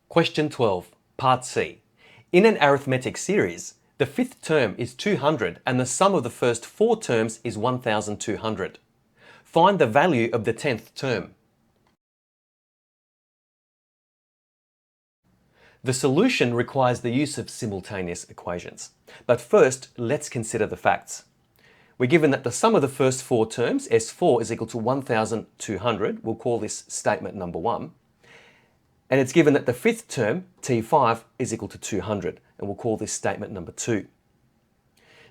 Question 12, Part C. In an arithmetic series, the fifth term is 200 and the sum of the first four terms is 1,200. Find the value of the 10th term. The solution requires the use of simultaneous equations. But first, let's consider the facts. We're given that the sum of the first four terms, S4, is equal to 1,200. We'll call this statement number 1. And it's given that the fifth term, T5, is equal to 200. And we'll call this statement number 2.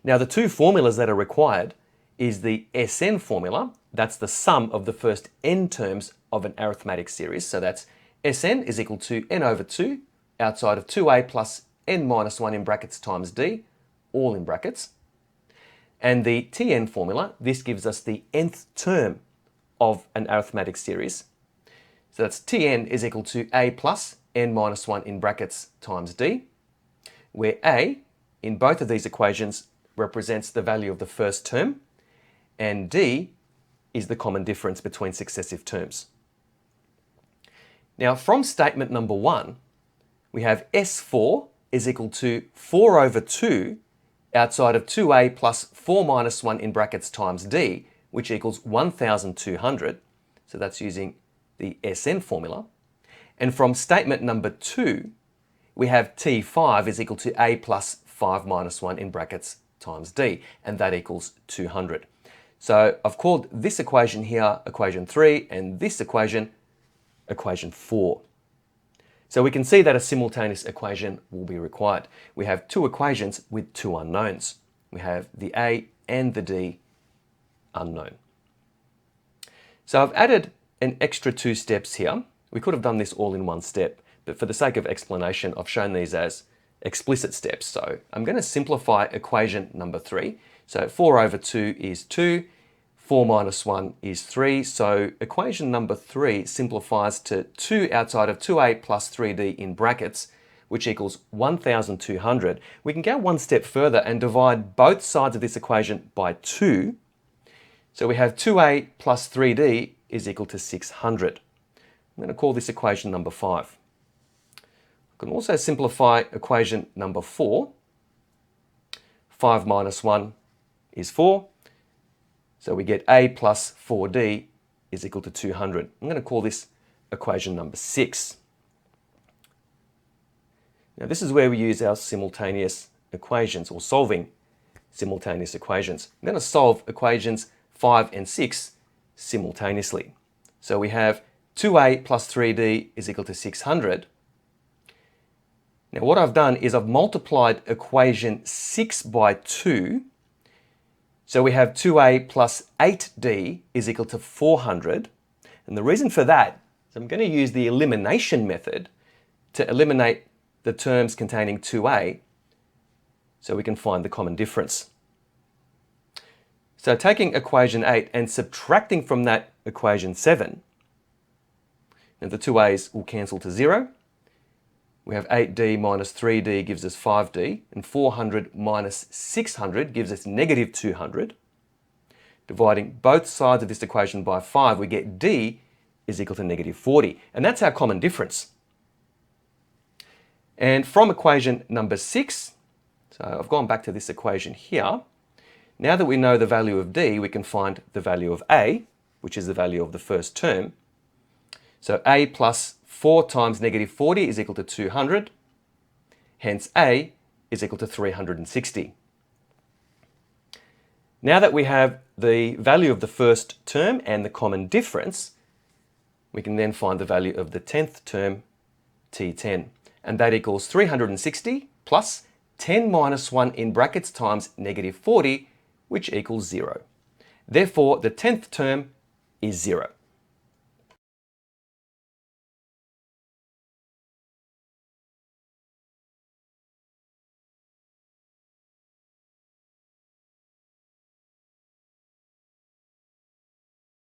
Now, the two formulas that are required is the SN formula. That's the sum of the first n terms of an arithmetic series. So that's Sn is equal to n over 2 outside of 2a plus n minus 1 in brackets times d, all in brackets. And the Tn formula, this gives us the nth term of an arithmetic series. So that's Tn is equal to a plus n minus 1 in brackets times d, where a in both of these equations represents the value of the first term, and d is the common difference between successive terms. Now, from statement number 1, we have S4 is equal to 4 over 2 outside of 2a plus 4 minus 1 in brackets times d, which equals 1,200. So that's using the Sn formula. And from statement number 2, we have T5 is equal to a plus 5 minus 1 in brackets times d, and that equals 200. So I've called this equation here equation 3, and this equation 4. So we can see that a simultaneous equation will be required. We have two equations with two unknowns. We have the a and the d unknown. So I've added an extra 2 steps here. We could have done this all in one step, but for the sake of explanation, I've shown these as explicit steps. So I'm going to simplify equation number 3. So 4 over 2 is 2. 4 minus 1 is 3, so equation number 3 simplifies to 2 outside of 2a plus 3d in brackets, which equals 1,200. We can go one step further and divide both sides of this equation by 2. So we have 2a plus 3d is equal to 600. I'm going to call this equation number 5. I can also simplify equation number 4. 5 minus 1 is 4. So we get a plus 4d is equal to 200. I'm going to call this equation number 6. Now this is where we use our simultaneous equations, or solving simultaneous equations. I'm going to solve equations 5 and 6 simultaneously. So we have 2a plus 3d is equal to 600. Now what I've done is I've multiplied equation 6 by 2. So we have 2a plus 8d is equal to 400. And the reason for that is I'm going to use the elimination method to eliminate the terms containing 2a so we can find the common difference. So taking equation 8 and subtracting from that equation 7, and the 2a's will cancel to 0. We have 8d minus 3d gives us 5d, and 400 minus 600 gives us negative 200. Dividing both sides of this equation by 5, we get d is equal to negative 40. And that's our common difference. And from equation number 6, so I've gone back to this equation here. Now that we know the value of d, we can find the value of a, which is the value of the first term. So a plus 4 times negative 40 is equal to 200. Hence, a is equal to 360. Now that we have the value of the first term and the common difference, we can then find the value of the 10th term, T10. And that equals 360 plus 10 minus 1 in brackets times negative 40, which equals 0. Therefore, the 10th term is 0.